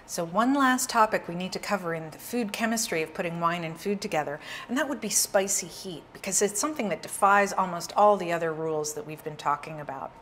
So one last topic we need to cover in the food chemistry of putting wine and food together, and that would be spicy heat, because it's something that defies almost all the other rules that we've been talking about.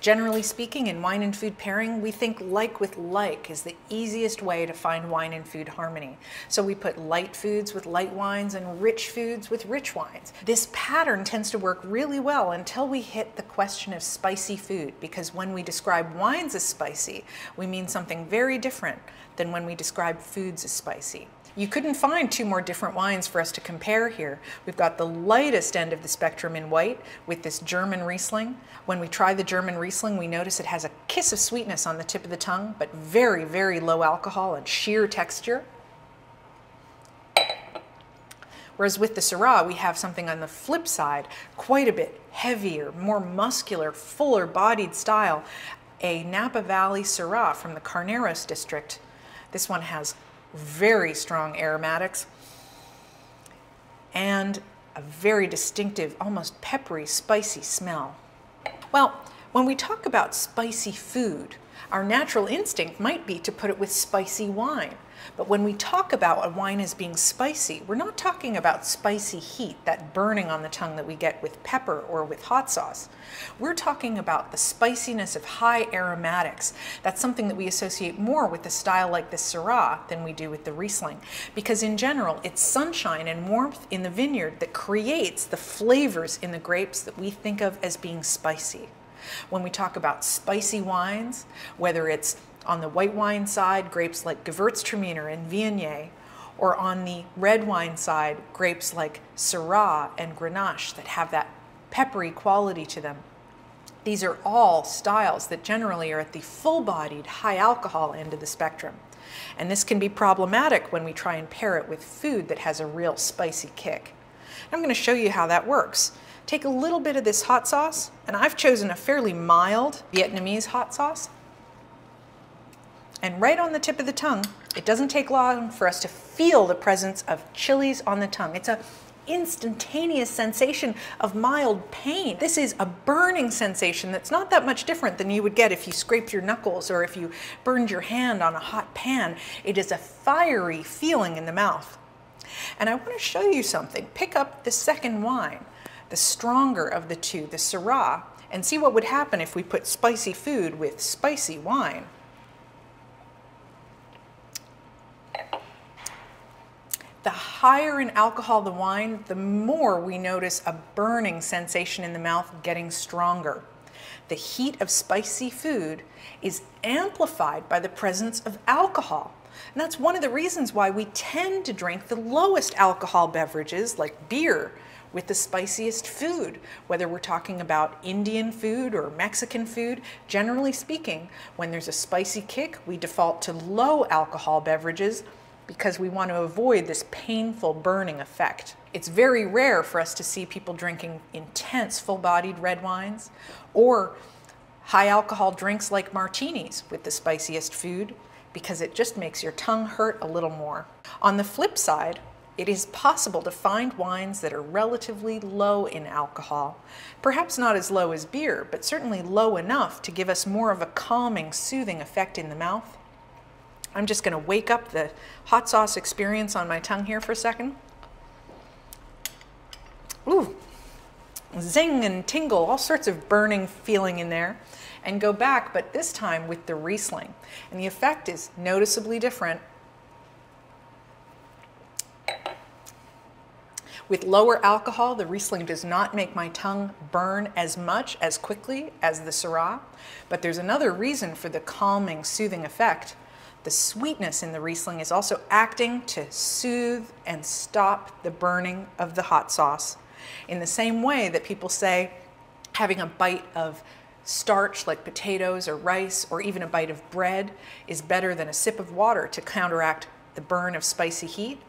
Generally speaking, in wine and food pairing, we think like with like is the easiest way to find wine and food harmony. So we put light foods with light wines and rich foods with rich wines. This pattern tends to work really well until we hit the question of spicy food, because when we describe wines as spicy, we mean something very different than when we describe foods as spicy. You couldn't find two more different wines for us to compare here. We've got the lightest end of the spectrum in white with this German Riesling. When we try the German Riesling, we notice it has a kiss of sweetness on the tip of the tongue, but very, very low alcohol and sheer texture. Whereas with the Syrah, we have something on the flip side, quite a bit heavier, more muscular, fuller bodied style, a Napa Valley Syrah from the Carneros district. This one has very strong aromatics and a very distinctive, almost peppery, spicy smell. Well, when we talk about spicy food, our natural instinct might be to put it with spicy wine. But when we talk about a wine as being spicy, we're not talking about spicy heat, that burning on the tongue that we get with pepper or with hot sauce. We're talking about the spiciness of high aromatics. That's something that we associate more with a style like the Syrah than we do with the Riesling, because in general, it's sunshine and warmth in the vineyard that creates the flavors in the grapes that we think of as being spicy. When we talk about spicy wines, whether it's on the white wine side, grapes like Gewürztraminer and Viognier, or on the red wine side, grapes like Syrah and Grenache that have that peppery quality to them. These are all styles that generally are at the full-bodied, high-alcohol end of the spectrum. And this can be problematic when we try and pair it with food that has a real spicy kick. I'm going to show you how that works. Take a little bit of this hot sauce, and I've chosen a fairly mild Vietnamese hot sauce. And right on the tip of the tongue, it doesn't take long for us to feel the presence of chilies on the tongue. It's an instantaneous sensation of mild pain. This is a burning sensation that's not that much different than you would get if you scraped your knuckles or if you burned your hand on a hot pan. It is a fiery feeling in the mouth. And I want to show you something. Pick up the second wine, the stronger of the two, the Syrah, and see what would happen if we put spicy food with spicy wine. The higher in alcohol the wine, the more we notice a burning sensation in the mouth getting stronger. The heat of spicy food is amplified by the presence of alcohol. And that's one of the reasons why we tend to drink the lowest alcohol beverages like beer with the spiciest food, whether we're talking about Indian food or Mexican food. Generally speaking, when there's a spicy kick, we default to low alcohol beverages because we want to avoid this painful burning effect. It's very rare for us to see people drinking intense full-bodied red wines or high alcohol drinks like martinis with the spiciest food, because it just makes your tongue hurt a little more. On the flip side, it is possible to find wines that are relatively low in alcohol. Perhaps not as low as beer, but certainly low enough to give us more of a calming, soothing effect in the mouth. I'm just going to wake up the hot sauce experience on my tongue here for a second. Ooh, zing and tingle, all sorts of burning feeling in there. And go back, but this time with the Riesling. And the effect is noticeably different. With lower alcohol, the Riesling does not make my tongue burn as much, as quickly as the Syrah. But there's another reason for the calming, soothing effect. The sweetness in the Riesling is also acting to soothe and stop the burning of the hot sauce. In the same way that people say having a bite of starch like potatoes or rice or even a bite of bread is better than a sip of water to counteract the burn of spicy heat,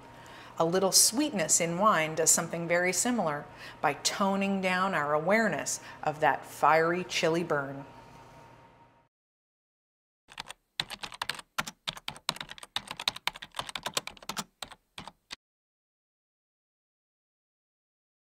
a little sweetness in wine does something very similar by toning down our awareness of that fiery, chilly burn.